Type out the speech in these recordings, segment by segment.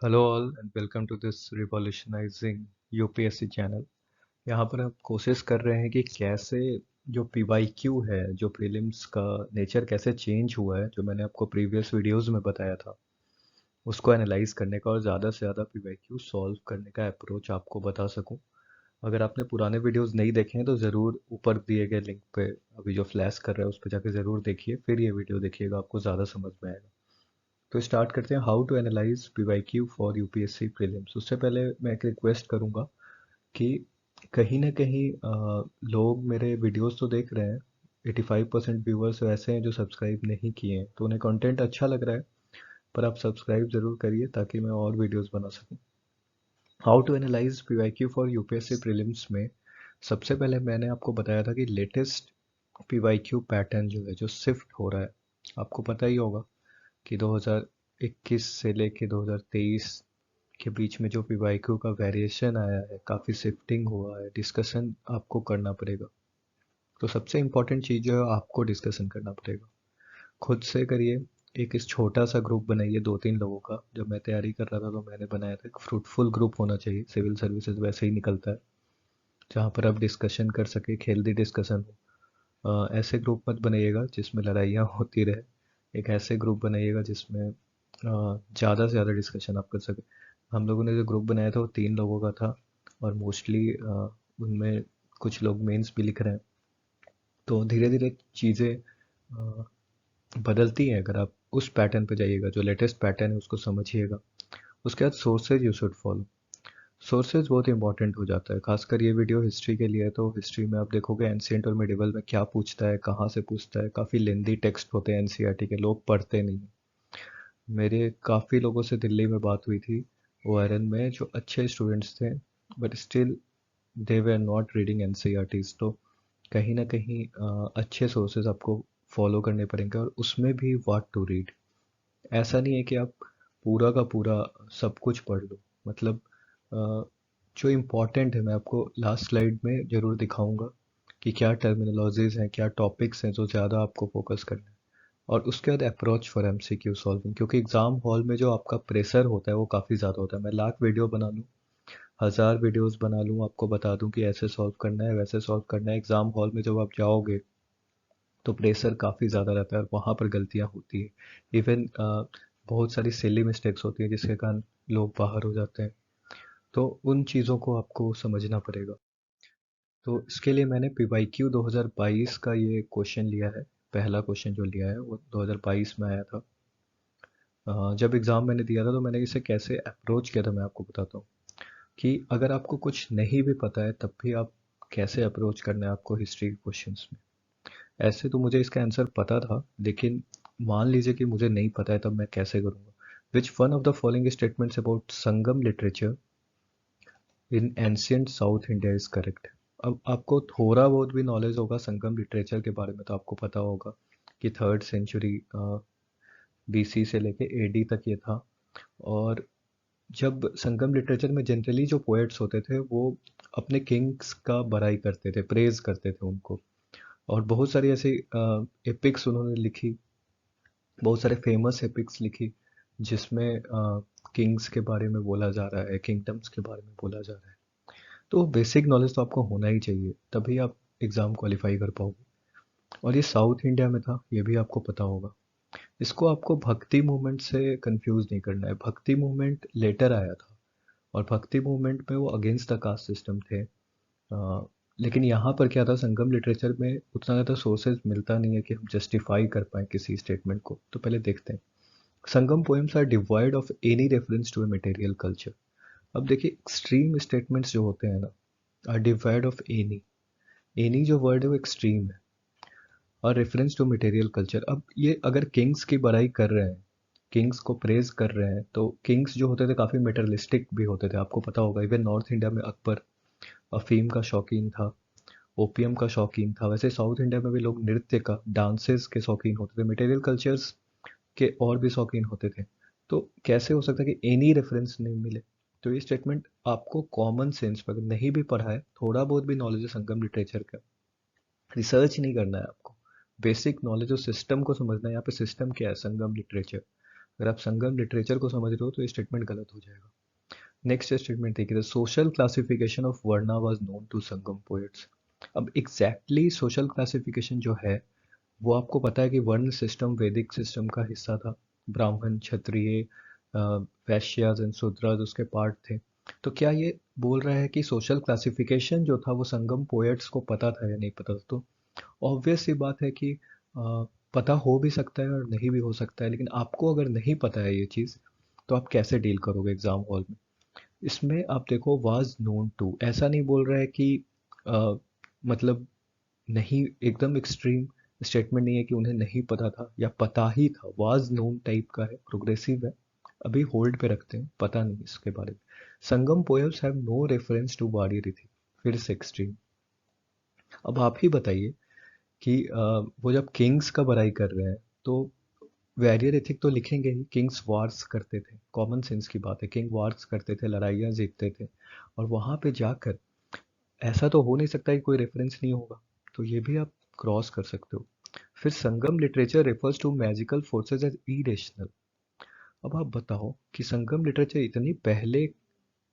Hello all and welcome to this revolutionising UPSC channel. यहाँ पर हम कोशिश कर रहे हैं कि कैसे जो पीवाईक्यू है, जो प्रीलिम्स का नेचर कैसे चेंज हुआ है, जो मैंने आपको प्रीवियस वीडियोस में बताया था, उसको एनालाइज करने का और ज़्यादा से ज़्यादा पीवाईक्यू सॉल्व करने का अप्रोच आपको बता सकूं। अगर आपने पुराने वीडियोस नहीं देखे हैं तो ज़रूर ऊपर दिए गए लिंक पे अभी जो फ्लैश कर रहा है उस पर जाके ज़रूर देखिए, फिर ये वीडियो देखिएगा, आपको ज़्यादा समझ में आएगा। तो स्टार्ट करते हैं, how to analyse PYQ for UPSC prelims. उससे पहले मैं एक रिक्वेस्ट करूंगा कि कहीं ना कहीं लोग मेरे वीडियोस तो देख रहे हैं। 85% व्यूअर्स ऐसे हैं जो सब्सक्राइब नहीं किए हैं, तो उन्हें कंटेंट अच्छा लग रहा है, पर आप सब्सक्राइब जरूर करिए ताकि मैं और वीडियोस बना सकूं। How to analyse PYQ for UPSC prelims में सबसे पहले मैंने आपको बताया था कि लेटेस्ट पीवाईक्यू पैटर्न जो है, जो शिफ्ट हो रहा है, आपको पता ही होगा कि 2021 से लेके 2023 के बीच में जो पीवाईक्यू का वेरिएशन आया है, काफ़ी शिफ्टिंग हुआ है, डिस्कशन आपको करना पड़ेगा। तो सबसे इम्पोर्टेंट चीज़ जो है, आपको डिस्कशन करना पड़ेगा, खुद से करिए। एक इस छोटा सा ग्रुप बनाइए 2-3 लोगों का। जब मैं तैयारी कर रहा था तो मैंने बनाया था, एक फ्रूटफुल ग्रुप होना चाहिए, सिविल सर्विसेज वैसे ही निकलता है, जहाँ पर आप डिस्कशन कर सके, हेल्दी डिस्कशन हो। ऐसे ग्रुप मत बनाइएगा जिसमें लड़ाइयाँ होती रहे। एक ऐसे ग्रुप बनाइएगा जिसमें ज़्यादा से ज़्यादा डिस्कशन आप कर सकें। हम लोगों ने जो ग्रुप बनाया था वो 3 लोगों का था, और मोस्टली उनमें कुछ लोग मेंस भी लिख रहे हैं। तो धीरे धीरे चीज़ें बदलती हैं, अगर आप उस पैटर्न पे जाइएगा, जो लेटेस्ट पैटर्न है उसको समझिएगा। उसके बाद sources you should follow. Sources बहुत इंपॉर्टेंट हो जाता है, खासकर ये वीडियो हिस्ट्री के लिए है। तो हिस्ट्री में आप देखोगे एंशियंट और मिडिवल में क्या पूछता है, कहाँ से पूछता है। काफ़ी लेंदी टेक्स्ट होते हैं एनसीईआरटी के, लोग पढ़ते नहीं। मेरे काफ़ी लोगों से दिल्ली में बात हुई थी ओआरएन में, जो अच्छे स्टूडेंट्स थे, but still they were not reading NCERTs. तो कहीं ना कहीं अच्छे सोर्सेज आपको फॉलो करने पड़ेंगे, और उसमें भी व्हाट टू रीड। ऐसा नहीं है कि आप पूरा का पूरा सब कुछ पढ़ लो। मतलब अ, जो इम्पोर्टेंट है मैं आपको लास्ट स्लाइड में ज़रूर दिखाऊंगा कि क्या टर्मिनोलॉजीज हैं, क्या टॉपिक्स हैं जो ज़्यादा आपको फोकस करना है। और उसके बाद अप्रोच फॉर एमसीक्यू सॉल्विंग, क्योंकि एग्ज़ाम हॉल में जो आपका प्रेशर होता है वो काफ़ी ज़्यादा होता है। मैं लाख वीडियो बना लूँ, 1000 वीडियोस बना लूँ, आपको बता दूँ कि ऐसे सॉल्व करना है, वैसे सॉल्व करना है, एग्ज़ाम हॉल में जब आप जाओगे तो प्रेशर काफ़ी ज़्यादा रहता है और वहाँ पर गलतियाँ होती है। इवन बहुत सारी सिली मिस्टेक्स होती हैं जिसके कारण लोग बाहर हो जाते हैं। तो उन चीज़ों को आपको समझना पड़ेगा। तो इसके लिए मैंने पीवाईक्यू 2022 का ये क्वेश्चन लिया है। पहला क्वेश्चन जो लिया है वो 2022 में आया था। जब एग्ज़ाम मैंने दिया था तो मैंने इसे कैसे अप्रोच किया था, मैं आपको बताता हूँ कि अगर आपको कुछ नहीं भी पता है तब भी आप कैसे अप्रोच करना है आपको हिस्ट्री के क्वेश्चंस में। ऐसे तो मुझे इसका आंसर पता था, लेकिन मान लीजिए कि मुझे नहीं पता है, तब मैं कैसे करूँगा। Which one of the following statements about Sangam literature in ancient south India is correct. अब आपको थोड़ा बहुत भी नॉलेज होगा संगम लिटरेचर के बारे में तो आपको पता होगा कि 3rd सेंचुरी बीसी से लेके एडी तक ये था। और जब संगम लिटरेचर में जनरली जो पोएट्स होते थे वो अपने किंग्स का बड़ाई करते थे, प्रेज करते थे उनको। और बहुत सारी ऐसी एपिक्स उन्होंने लिखी, बहुत सारे फेमस एपिक्स लिखी, जिसमें किंग्स के बारे में बोला जा रहा है, किंगडम्स के बारे में बोला जा रहा है। तो बेसिक नॉलेज तो आपको होना ही चाहिए, तभी आप एग्ज़ाम क्वालिफाई कर पाओगे। और ये साउथ इंडिया में था, ये भी आपको पता होगा। इसको आपको भक्ति मूवमेंट से कंफ्यूज नहीं करना है। भक्ति मूवमेंट लेटर आया था, और भक्ति मूवमेंट में वो अगेंस्ट द कास्ट सिस्टम थे। लेकिन यहाँ पर क्या था, संगम लिटरेचर में उतना ज़्यादा सोर्सेज मिलता नहीं है कि हम जस्टिफाई कर पाए किसी स्टेटमेंट को। तो पहले देखते हैं, Sangam poems are devoid of any reference to a material culture. अब देखिए, एक्सट्रीम स्टेटमेंट्स जो होते हैं ना, are devoid of any. Any जो वर्ड है वो एक्सट्रीम है, और रेफरेंस टू मटेरियल कल्चर। अब ये अगर किंग्स की बड़ाई कर रहे हैं, किंग्स को प्रेज कर रहे हैं, तो किंग्स जो होते थे काफ़ी मेटरलिस्टिक भी होते थे, आपको पता होगा। इवन नॉर्थ इंडिया में अकबर अफीम का शौकीन था, ओपीएम का शौकीन था। वैसे साउथ इंडिया में भी लोग नृत्य का, डांसेस के शौकीन होते थे, मटेरियल कल्चर्स के और भी शौकीन होते थे। तो कैसे हो सकता है कि एनी रेफरेंस नहीं मिले। तो ये स्टेटमेंट आपको कॉमन सेंस पर, अगर नहीं भी पढ़ा है, थोड़ा बहुत भी नॉलेज है संगम लिटरेचर का, रिसर्च नहीं करना है आपको, बेसिक नॉलेज और सिस्टम को समझना है। यहाँ पे सिस्टम क्या है, संगम लिटरेचर। अगर आप संगम लिटरेचर को समझ रहे हो तो ये स्टेटमेंट गलत हो जाएगा। नेक्स्ट स्टेटमेंट देखिए, the social classification of varna was known to Sangam poets. अब एग्जैक्टली सोशल क्लासिफिकेशन जो है वो आपको पता है कि वर्ण सिस्टम वैदिक सिस्टम का हिस्सा था। ब्राह्मण, क्षत्रिय, वैश्याज एंड शूद्राज उसके पार्ट थे। तो क्या ये बोल रहा है कि सोशल क्लासिफिकेशन जो था वो संगम पोएट्स को पता था या नहीं पता था? तो ऑब्वियस सी बात है कि पता हो भी सकता है और नहीं भी हो सकता है, लेकिन आपको अगर नहीं पता है ये चीज़ तो आप कैसे डील करोगे एग्जाम हॉल में? इसमें आप देखो वाज नोन टू, ऐसा नहीं बोल रहा है कि अ, मतलब नहीं, एकदम एक्सट्रीम स्टेटमेंट नहीं है कि उन्हें नहीं पता था या पता ही था। वाज नोन टाइप का है, प्रोग्रेसिव है, अभी होल्ड पे रखते हैं, पता नहीं इसके बारे में। Sangam poems have no reference to बाड़ी रीति, फिर से एक्सट्रीम। अब आप ही बताइए कि वो जब किंग्स का बड़ाई कर रहे हैं तो वैरियर एथिक तो लिखेंगे ही। किंग्स वार्स करते थे, कॉमन सेंस की बात है, किंग वार्स करते थे, लड़ाइयाँ जीतते थे, और वहाँ पे जाकर ऐसा तो हो नहीं सकता कि कोई रेफरेंस नहीं होगा। तो ये भी आप क्रॉस कर सकते हो। फिर Sangam literature refers to magical forces as irrational. अब आप बताओ कि संगम लिटरेचर इतनी पहले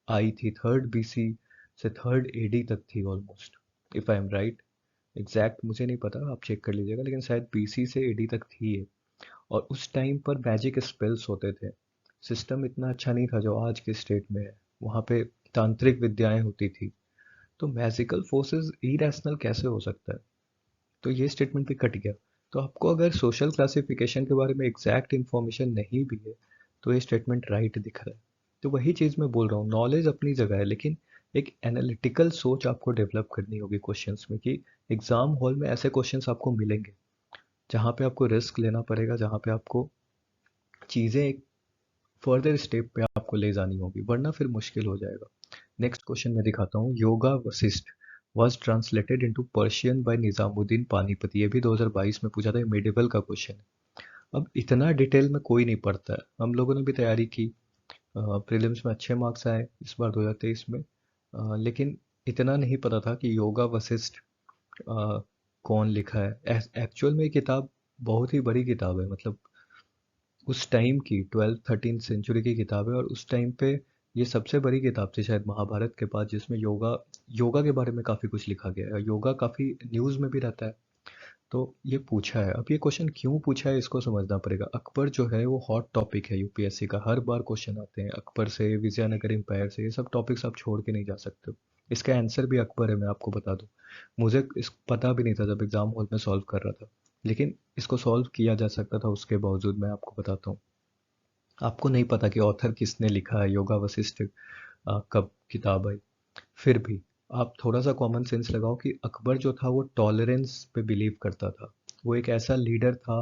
आई थी, थर्ड बीसी से थर्ड एडी तक थी almost, if I am right. Exact मुझे नहीं पता, आप चेक कर लीजिएगा, लेकिन शायद बीसी से एडी तक थी ये। और उस टाइम पर मैजिक स्पेल्स होते थे, सिस्टम इतना अच्छा नहीं था जो आज के स्टेट में है। वहाँ पे तांत्रिक विद्याएं होती थी, तो मैजिकल फोर्सेस इरेशनल कैसे हो सकता है? तो ये स्टेटमेंट भी कट गया। तो आपको अगर सोशल क्लासिफिकेशन के बारे में एग्जैक्ट इन्फॉर्मेशन नहीं भी है तो ये स्टेटमेंट राइट दिख रहा है। तो वही चीज़ मैं बोल रहा हूँ, नॉलेज अपनी जगह है, लेकिन एक एनालिटिकल सोच आपको डेवलप करनी होगी क्वेश्चंस में, कि एग्जाम हॉल में ऐसे क्वेश्चंस आपको मिलेंगे जहाँ पे आपको रिस्क लेना पड़ेगा, जहाँ पे आपको चीज़ें एक फर्दर स्टेप पे आपको ले जानी होगी, वरना फिर मुश्किल हो जाएगा। नेक्स्ट क्वेश्चन मैं दिखाता हूँ, yoga Vashishtha was translated into Persian by Nizamuddin पानीपती। ये भी 2022 में पूछा था, मेडिवल का क्वेश्चन है। अब इतना डिटेल में कोई नहीं पढ़ता है, हम लोगों ने भी तैयारी की, प्रीलिम्स में अच्छे मार्क्स आए इस बार 2023 में, लेकिन इतना नहीं पता था कि योगा वशिष्ठ कौन लिखा है। एक्चुअल में ये किताब बहुत ही बड़ी किताब है, मतलब उस टाइम की 12th-13th सेंचुरी की किताब है, और उस टाइम पे ये सबसे बड़ी किताब थी शायद महाभारत के बाद, जिसमें योगा योगा के बारे में काफ़ी कुछ लिखा गया है। योगा काफ़ी न्यूज़ में भी रहता है। तो ये पूछा है, अब ये क्वेश्चन क्यों पूछा है इसको समझना पड़ेगा। अकबर जो है वो हॉट टॉपिक है यूपीएससी का, हर बार क्वेश्चन आते हैं अकबर से, विजयनगर एम्पायर से, ये सब टॉपिक्स आप छोड़ के नहीं जा सकते हो। इसका आंसर भी अकबर है, मैं आपको बता दूं। मुझे इस पता भी नहीं था जब एग्जाम हॉल में सॉल्व कर रहा था, लेकिन इसको सॉल्व किया जा सकता था, उसके बावजूद मैं आपको बताता हूँ। आपको नहीं पता कि ऑथर किसने लिखा है, योगा वशिष्ठ कब किताब आई, फिर भी आप थोड़ा सा कॉमन सेंस लगाओ कि अकबर जो था वो टॉलरेंस पे बिलीव करता था। वो एक ऐसा लीडर था,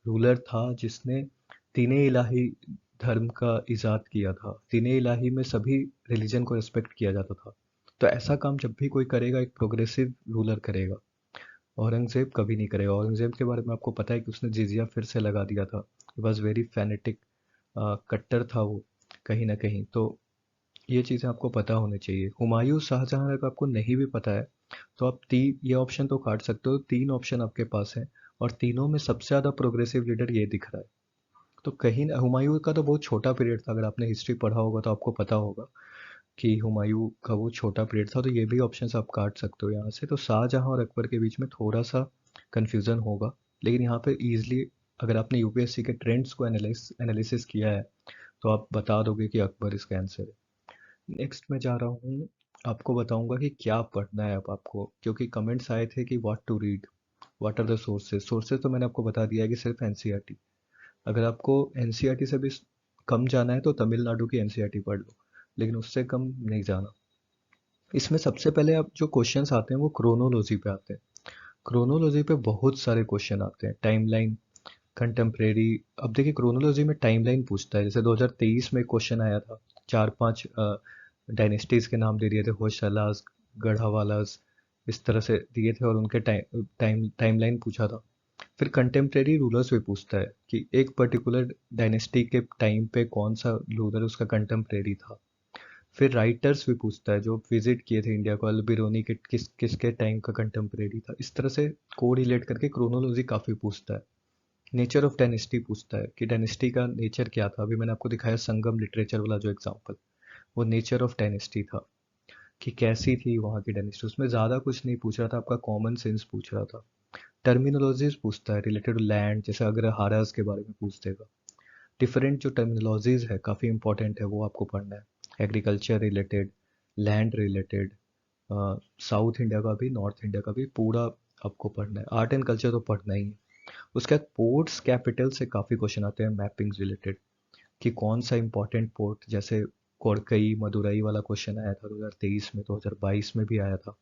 रूलर था, जिसने तीन इलाही धर्म का इजाद किया था। तीन इलाही में सभी रिलीजन को रिस्पेक्ट किया जाता था। तो ऐसा काम जब भी कोई करेगा, एक प्रोग्रेसिव रूलर करेगा। औरंगजेब कभी नहीं करेगा। औरंगजेब के बारे में आपको पता है कि उसने जिजिया फिर से लगा दिया था। वॉज वेरी फैनेटिक, कट्टर था वो कहीं ना कहीं। तो ये चीज़ें आपको पता होनी चाहिए। हुमायूं शाहजहां अगर आपको नहीं भी पता है तो आप तीन ये ऑप्शन तो काट सकते हो, तीन ऑप्शन आपके पास है, और तीनों में सबसे ज़्यादा प्रोग्रेसिव लीडर ये दिख रहा है। तो कहीं ना, हुमायूं का तो बहुत छोटा पीरियड था, अगर आपने हिस्ट्री पढ़ा होगा तो आपको पता होगा कि हुमायूं का वो छोटा पीरियड था। तो ये भी ऑप्शंस आप काट सकते हो यहाँ से। तो शाहजहां और अकबर के बीच में थोड़ा सा कन्फ्यूज़न होगा, लेकिन यहाँ पे ईजिली अगर आपने यूपीएससी के ट्रेंड्स को एनालिसिस किया है तो आप बता दोगे कि अकबर इसका आंसर है। नेक्स्ट मैं जा रहा हूँ, आपको बताऊंगा कि क्या पढ़ना है अब आपको, क्योंकि कमेंट्स आए थे कि what to read, what are the sources. Sources तो मैंने आपको बता दिया है कि सिर्फ एनसीईआरटी। अगर आपको एनसीईआरटी से भी कम जाना है तो तमिलनाडु की एनसीईआरटी पढ़ लो, लेकिन उससे कम नहीं जाना। इसमें सबसे पहले अब जो क्वेश्चंस आते हैं वो क्रोनोलॉजी पे आते हैं। क्रोनोलॉजी पे बहुत सारे क्वेश्चन आते हैं, टाइमलाइन, कंटेम्प्रेरी। अब देखिए क्रोनोलॉजी में टाइमलाइन पूछता है, जैसे 2023 में क्वेश्चन आया था, चार पांच डायनेस्टीज के नाम दे दिए थे, होयसलास, गढ़वालास, इस तरह से दिए थे, और उनके टाइमलाइन पूछा था। फिर कंटेम्प्रेरी रूलर्स भी पूछता है कि एक पर्टिकुलर डायनेस्टी के टाइम पे कौन सा रूलर उसका कंटेम्प्रेरी था। फिर राइटर्स भी पूछता है, जो विजिट किए थे इंडिया को, अल्बिरोनी के किसके टाइम का कंटेम्प्रेरी था। इस तरह से कोरिलेट करके क्रोनोलॉजी काफ़ी पूछता है। नेचर ऑफ डायनेस्टी पूछता है कि डायनेस्टी का नेचर क्या था। अभी मैंने आपको दिखाया संगम लिटरेचर वाला जो एग्जांपल, वो नेचर ऑफ डायनेस्टी था कि कैसी थी वहाँ की डायनेस्टी। उसमें ज़्यादा कुछ नहीं पूछ रहा था, आपका कॉमन सेंस पूछ रहा था। टर्मिनोलॉजीज पूछता है रिलेटेड टू लैंड, जैसे अग्रहारास के बारे में पूछ देगा। डिफरेंट जो टर्मिनोलॉजीज है काफ़ी इंपॉर्टेंट है, वो आपको पढ़ना है। Agriculture related, land related, south India का भी नॉर्थ इंडिया का भी पूरा आपको पढ़ना है। आर्ट एंड कल्चर तो पढ़ना ही है। उसके बाद पोर्ट्स कैपिटल से काफ़ी क्वेश्चन आते हैं मैपिंग रिलेटेड, कि कौन सा इंपॉर्टेंट पोर्ट, जैसे कोड़कई मदुरई वाला क्वेश्चन आया था 2023 में, 2022 में भी आया था।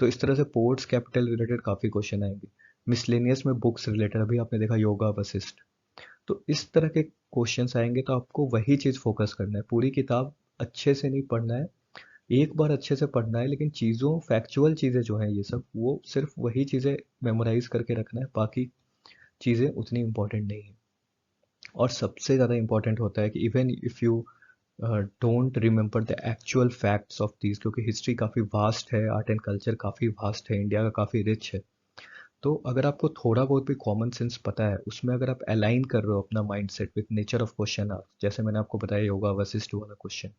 तो इस तरह से पोर्ट्स कैपिटल रिलेटेड काफ़ी क्वेश्चन आएंगे। मिसलेनियस में बुक्स रिलेटेड, अभी आपने देखा योगा वशिष्ठ। तो इस तरह के क्वेश्चंस आएंगे, तो आपको वही चीज़ फोकस करना है। पूरी किताब अच्छे से नहीं पढ़ना है, एक बार अच्छे से पढ़ना है, लेकिन चीज़ों फैक्चुअल चीज़ें जो हैं ये सब, वो सिर्फ वही चीज़ें मेमोराइज करके रखना है, बाकी चीज़ें उतनी इंपॉर्टेंट नहीं है। और सबसे ज़्यादा इंपॉर्टेंट होता है कि even if you don't remember the actual facts of these, क्योंकि हिस्ट्री काफ़ी वास्ट है, आर्ट एंड कल्चर काफ़ी वास्ट है, इंडिया का काफ़ी रिच है। तो अगर आपको थोड़ा बहुत भी कॉमन सेंस पता है, उसमें अगर आप अलाइन कर रहे हो अपना mind set with nature of question answer, जैसे मैंने आपको बताया योगा वशिष्ठ वाला क्वेश्चन,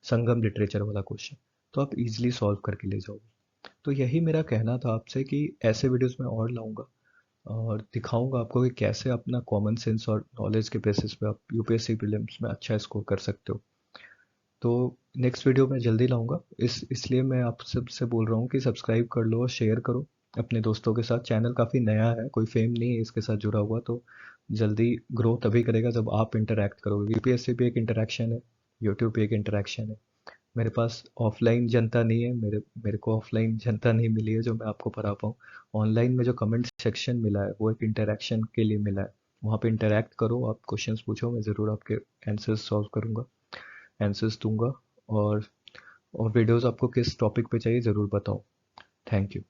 संगम लिटरेचर वाला क्वेश्चन, तो आप इजीली सॉल्व करके ले जाओगे। तो यही मेरा कहना था आपसे कि ऐसे वीडियोस मैं और लाऊंगा और दिखाऊंगा आपको कि कैसे अपना कॉमन सेंस और नॉलेज के बेसिस पे आप यूपीएससी प्रीलिम्स में अच्छा स्कोर कर सकते हो। तो नेक्स्ट वीडियो मैं जल्दी लाऊंगा, इसलिए मैं आप सबसे बोल रहा हूँ कि सब्सक्राइब कर लो और शेयर करो अपने दोस्तों के साथ। चैनल काफ़ी नया है, कोई फेम नहीं है इसके साथ जुड़ा हुआ, तो जल्दी ग्रो तभी करेगा जब आप इंटरैक्ट करोगे। यूपीएससी भी एक इंटरैक्शन है, यूट्यूब भी एक इंटरैक्शन है। मेरे पास ऑफलाइन जनता नहीं है, मेरे मेरे को ऑफलाइन जनता नहीं मिली है जो मैं आपको पढ़ा पाऊँ। ऑनलाइन में जो कमेंट सेक्शन मिला है वो एक इंटरैक्शन के लिए मिला है। वहाँ पे इंटरैक्ट करो, आप क्वेश्चंस पूछो, मैं ज़रूर आपके आंसर्स सॉल्व करूँगा, आंसर्स दूंगा। और वीडियोस आपको किस टॉपिक पे चाहिए ज़रूर बताओ। Thank you.